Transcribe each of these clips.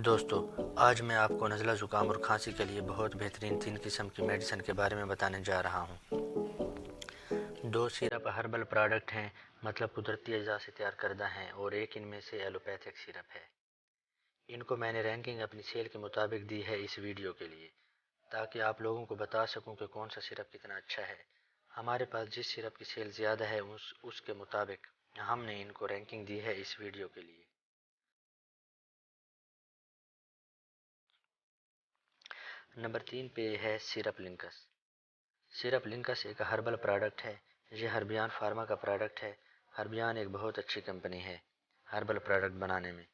دوستو، آج میں آپ کو نزلہ زکام اور کھانسی کے لیے بہت بہترین 3 قسم کی میڈیسن کے بارے میں بتانے جا رہا ہوں۔ 2 سیرپ ہربل پروڈکٹ ہیں، مطلب قدرتی اجزاء سے تیار کردہ ہیں، اور ایک ان میں سے ایلوپیتھک سیرپ ہے۔ ان کو میں نے رینکنگ اپنی سیل کے مطابق دی ہے اس ویڈیو کے لیے، تاکہ آپ لوگوں کو بتا سکوں کہ کون سا سیرپ کتنا اچھا ہے۔ ہمارے پاس جس سیرپ کی سیل زیادہ ہے اس کے مطابق ہم نے ان کو رینکنگ دی ہے اس ویڈیو کے لیے۔ نمبر 3 پہ ہے سیرپ لنکس۔ سیرپ لنکس ایک ہربل پروڈکٹ ہے۔ یہ ہربیان فارما کا پروڈکٹ ہے۔ ہربیان ایک بہت اچھی کمپنی ہے ہربل پروڈکٹ بنانے میں۔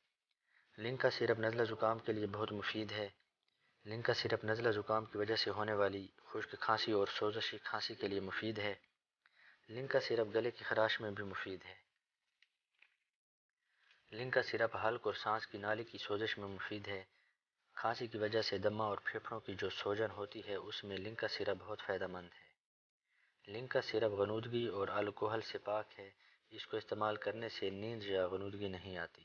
لنکا سیرپ نزلہ زکام کے لیے بہت مفید ہے۔ لنکا سیرپ نزلہ زکام کی وجہ سے ہونے والی خشک کھانسی اور سوزشی کھانسی کے لیے مفید ہے۔ لنکا سیرپ گلے کی خراش میں بھی مفید ہے۔ لنکا سیرپ حلق اور سانس کی نالی کی سوزش میں مفید ہے۔ کھانسی کی وجہ سے دمہ اور پھیپھڑوں کی جو سوجن ہوتی ہے اس میں لنکا سیرپ بہت فائدہ مند ہے۔ لنکا سیرپ غنودگی اور الکحل سے پاک ہے۔ اس کو استعمال کرنے سے نیند یا غنودگی نہیں آتی۔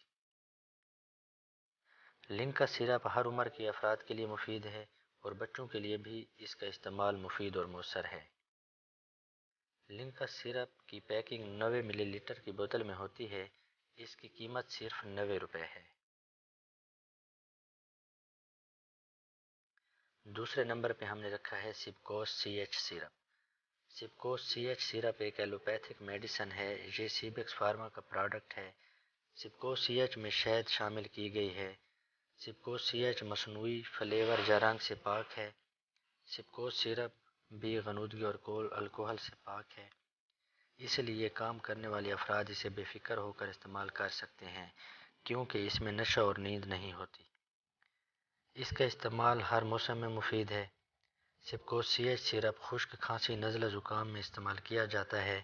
لنکا سیرپ ہر عمر کے افراد کے لیے مفید ہے اور بچوں کے لیے بھی اس کا استعمال مفید اور مؤثر ہے۔ لنکا سیرپ کی پیکنگ 90 ملی لیٹر کی بوتل میں ہوتی ہے۔ اس کی قیمت صرف 90 روپے ہے۔ دوسرے نمبر پہ ہم نے رکھا ہے سپکوس سی ایچ سیرپ۔ سپکوس سی ایچ سیرپ ایک ایلوپیتھک میڈیسن ہے۔ یہ سیبیکس فارما کا پروڈکٹ ہے۔ سپکوس سی ایچ میں شہد شامل کی گئی ہے۔ سپکوس سی ایچ مصنوعی فلیور یا رنگ سے پاک ہے۔ سپکوس سیرپ بھی غنودگی اور الکحل سے پاک ہے، اس لیے کام کرنے والے افراد اسے بے فکر ہو کر استعمال کر سکتے ہیں، کیونکہ اس میں نشہ اور نیند نہیں ہوتی۔ اس کا استعمال ہر موسم میں مفید ہے۔ سپکوس سی ایچ سیرپ خشک کھانسی نزلہ زکام میں استعمال کیا جاتا ہے۔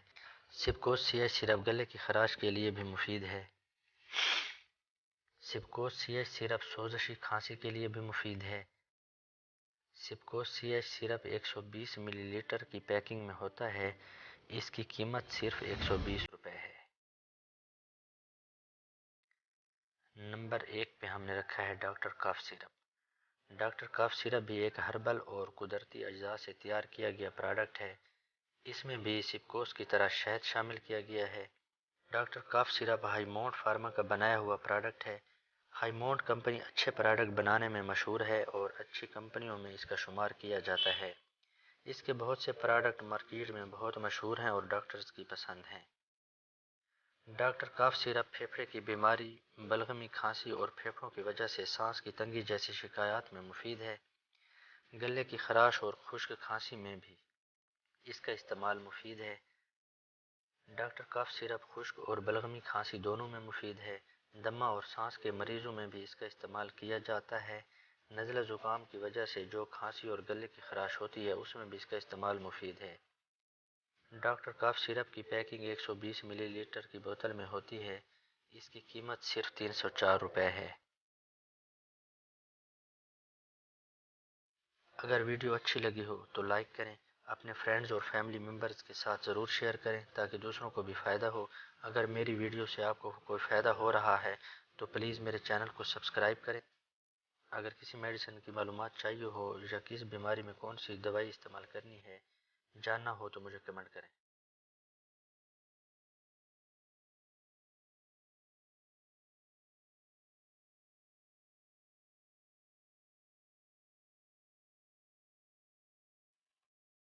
سپکوس سی ایچ سیرپ گلے کی خراش کے لیے بھی مفید ہے۔ سپکوس سی ایچ سیرپ سوزشی کھانسی کے لیے بھی مفید ہے۔ سپکوس سی ایچ سیرپ 120 ملی لیٹر کی پیکنگ میں ہوتا ہے۔ اس کی قیمت صرف 120 روپے ہے۔ نمبر 1 پہ ہم نے رکھا ہے ڈاکٹر کف سیرپ۔ ڈاکٹر کف سیرپ بھی ایک ہربل اور قدرتی اجزاء سے تیار کیا گیا پروڈکٹ ہے۔ اس میں بھی سپکوس کی طرح شہد شامل کیا گیا ہے۔ ڈاکٹر کف سیرپ ہائی مونٹ فارما کا بنایا ہوا پروڈکٹ ہے۔ ہائی مونٹ کمپنی اچھے پروڈکٹ بنانے میں مشہور ہے اور اچھی کمپنیوں میں اس کا شمار کیا جاتا ہے۔ اس کے بہت سے پروڈکٹ مارکیٹ میں بہت مشہور ہیں اور ڈاکٹرز کی پسند ہیں۔ ڈاکٹر کف سیرپ پھیپھڑے کی بیماری، بلغمی کھانسی اور پھیپھڑوں کی وجہ سے سانس کی تنگی جیسی شکایات میں مفید ہے۔ گلے کی خراش اور خشک کھانسی میں بھی اس کا استعمال مفید ہے۔ ڈاکٹر کف سیرپ خشک اور بلغمی کھانسی دونوں میں مفید ہے۔ دمہ اور سانس کے مریضوں میں بھی اس کا استعمال کیا جاتا ہے۔ نزلہ زکام کی وجہ سے جو کھانسی اور گلے کی خراش ہوتی ہے اس میں بھی اس کا استعمال مفید ہے۔ ڈاکٹر کف سیرپ کی پیکنگ 120 ملی لیٹر کی بوتل میں ہوتی ہے۔ اس کی قیمت صرف 304 روپے ہے۔ اگر ویڈیو اچھی لگی ہو تو لائک کریں، اپنے فرینڈز اور فیملی ممبرز کے ساتھ ضرور شیئر کریں تاکہ دوسروں کو بھی فائدہ ہو۔ اگر میری ویڈیو سے آپ کو کوئی فائدہ ہو رہا ہے تو پلیز میرے چینل کو سبسکرائب کریں۔ اگر کسی میڈیسن کی معلومات چاہیے ہو یا کس بیماری میں کون سی دوائی استعمال کرنی ہے جاننا ہو تو مجھے کمنٹ کریں۔